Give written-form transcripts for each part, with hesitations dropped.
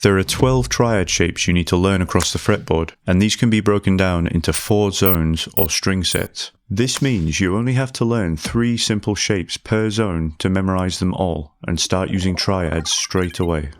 There are 12 triad shapes you need to learn across the fretboard, and these can be broken down into 4 zones or string sets. This means you only have to learn 3 simple shapes per zone to memorize them all and start using triads straight away.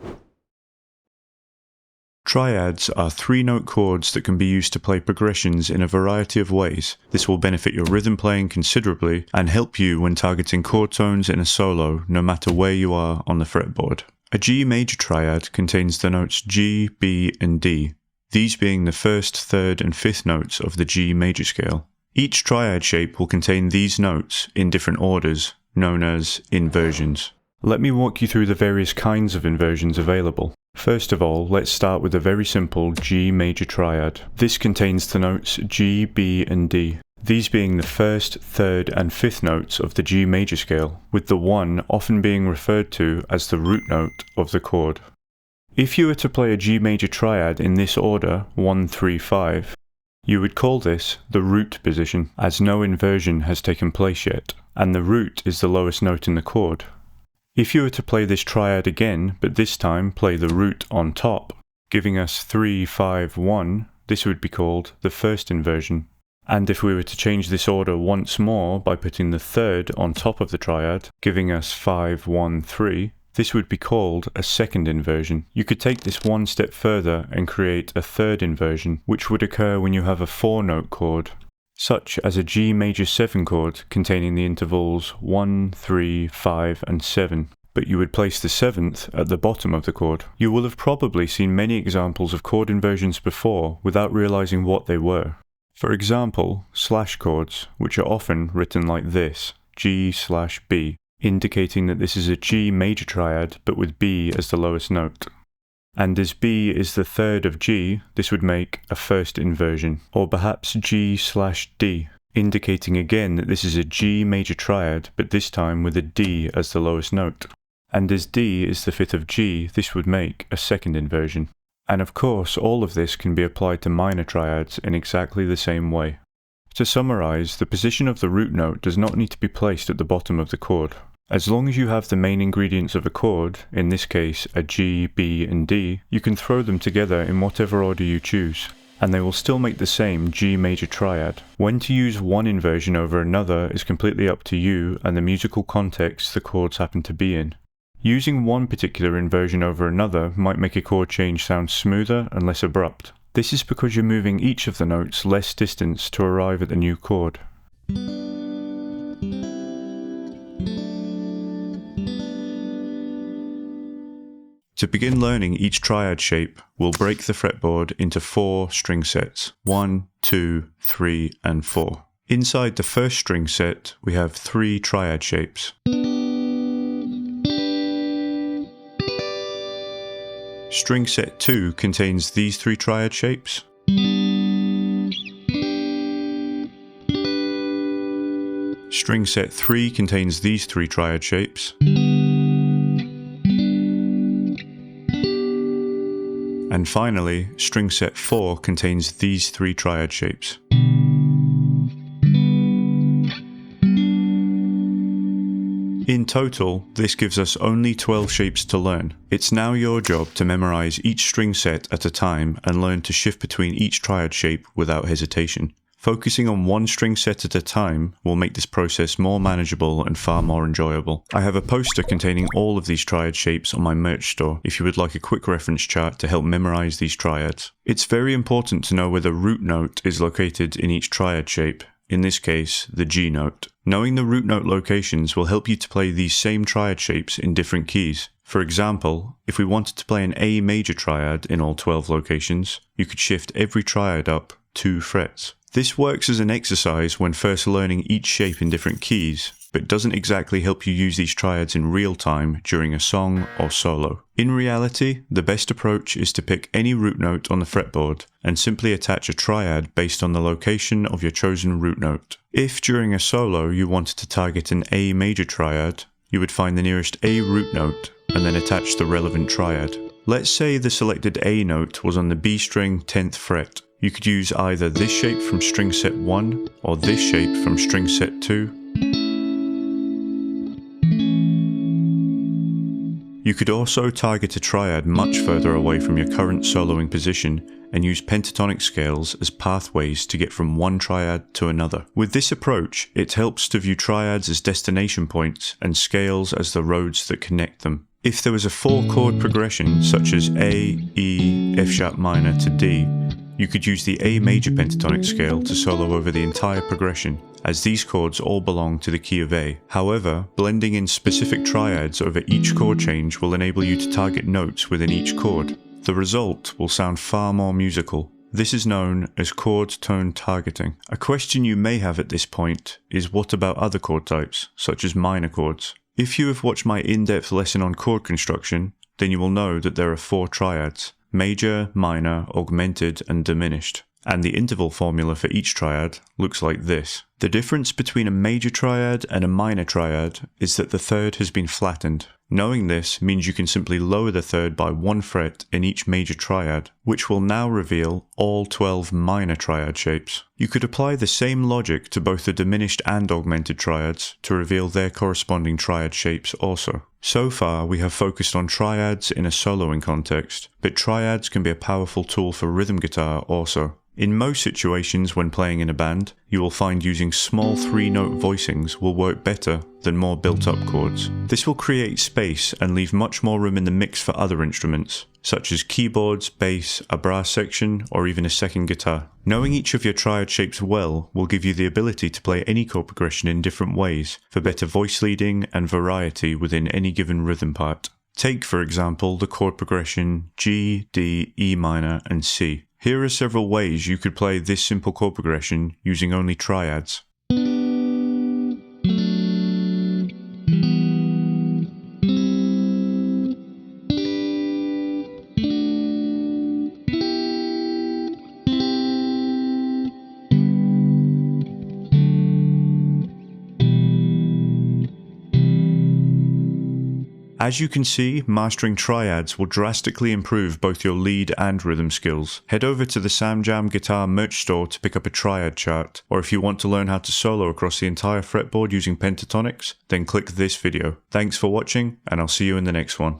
Triads are 3-note chords that can be used to play progressions in a variety of ways. This will benefit your rhythm playing considerably and help you when targeting chord tones in a solo, no matter where you are on the fretboard. A G major triad contains the notes G, B, and D, these being the 1st, 3rd, and 5th notes of the G major scale. Each triad shape will contain these notes in different orders, known as inversions. Let me walk you through the various kinds of inversions available. First of all, let's start with a very simple G major triad. This contains the notes G, B, and D, these being the 1st, 3rd, and 5th notes of the G major scale, with the 1 often being referred to as the root note of the chord. If you were to play a G major triad in this order, 1, 3, 5, you would call this the root position, as no inversion has taken place yet, and the root is the lowest note in the chord. If you were to play this triad again, but this time play the root on top, giving us 3, 5, 1, this would be called the first inversion. And if we were to change this order once more by putting the 3rd on top of the triad, giving us 5, 1, 3, this would be called a second inversion. You could take this one step further and create a 3rd inversion, which would occur when you have a 4-note chord, such as a G major 7 chord containing the intervals 1, 3, 5, and 7, but you would place the 7th at the bottom of the chord. You will have probably seen many examples of chord inversions before without realizing what they were. For example, slash chords, which are often written like this, G/B, indicating that this is a G major triad but with B as the lowest note. And as B is the 3rd of G, this would make a first inversion, or perhaps G/D, indicating again that this is a G major triad, but this time with a D as the lowest note. And as D is the 5th of G, this would make a second inversion. And of course, all of this can be applied to minor triads in exactly the same way. To summarize, the position of the root note does not need to be placed at the bottom of the chord. As long as you have the main ingredients of a chord, in this case a G, B, and D, you can throw them together in whatever order you choose, and they will still make the same G major triad. When to use one inversion over another is completely up to you and the musical context the chords happen to be in. Using one particular inversion over another might make a chord change sound smoother and less abrupt. This is because you're moving each of the notes less distance to arrive at the new chord. To begin learning each triad shape, we'll break the fretboard into 4 string sets, 1, 2, 3, and 4. Inside the first string set, we have 3 triad shapes. String set 2 contains these 3 triad shapes. String set 3 contains these 3 triad shapes. And finally, string set 4 contains these 3 triad shapes. In total, this gives us only 12 shapes to learn. It's now your job to memorize each string set at a time and learn to shift between each triad shape without hesitation. Focusing on one string set at a time will make this process more manageable and far more enjoyable. I have a poster containing all of these triad shapes on my merch store if you would like a quick reference chart to help memorize these triads. It's very important to know where the root note is located in each triad shape, in this case, the G note. Knowing the root note locations will help you to play these same triad shapes in different keys. For example, if we wanted to play an A major triad in all 12 locations, you could shift every triad up 2 frets. This works as an exercise when first learning each shape in different keys, but doesn't exactly help you use these triads in real time during a song or solo. In reality, the best approach is to pick any root note on the fretboard and simply attach a triad based on the location of your chosen root note. If during a solo you wanted to target an A major triad, you would find the nearest A root note and then attach the relevant triad. Let's say the selected A note was on the B string 10th fret. You could use either this shape from string set 1 or this shape from string set 2. You could also target a triad much further away from your current soloing position and use pentatonic scales as pathways to get from one triad to another. With this approach, it helps to view triads as destination points and scales as the roads that connect them. If there was a 4-chord progression such as A, E, F sharp minor to D, you could use the A major pentatonic scale to solo over the entire progression, as these chords all belong to the key of A. However, blending in specific triads over each chord change will enable you to target notes within each chord. The result will sound far more musical. This is known as chord tone targeting. A question you may have at this point is, what about other chord types, such as minor chords? If you have watched my in-depth lesson on chord construction, then you will know that there are 4 triads: major, minor, augmented, and diminished. And the interval formula for each triad looks like this. The difference between a major triad and a minor triad is that the third has been flattened. Knowing this means you can simply lower the third by 1 fret in each major triad, which will now reveal all 12 minor triad shapes. You could apply the same logic to both the diminished and augmented triads to reveal their corresponding triad shapes also. So far, we have focused on triads in a soloing context, but triads can be a powerful tool for rhythm guitar also. In most situations when playing in a band, you will find using small 3-note voicings will work better than more built-up chords. This will create space and leave much more room in the mix for other instruments, such as keyboards, bass, a brass section, or even a second guitar. Knowing each of your triad shapes well will give you the ability to play any chord progression in different ways for better voice leading and variety within any given rhythm part. Take, for example, the chord progression G, D, E minor, and C. Here are several ways you could play this simple chord progression using only triads. As you can see, mastering triads will drastically improve both your lead and rhythm skills. Head over to the Samjamguitar merch store to pick up a triad chart, or if you want to learn how to solo across the entire fretboard using pentatonics, then click this video. Thanks for watching, and I'll see you in the next one.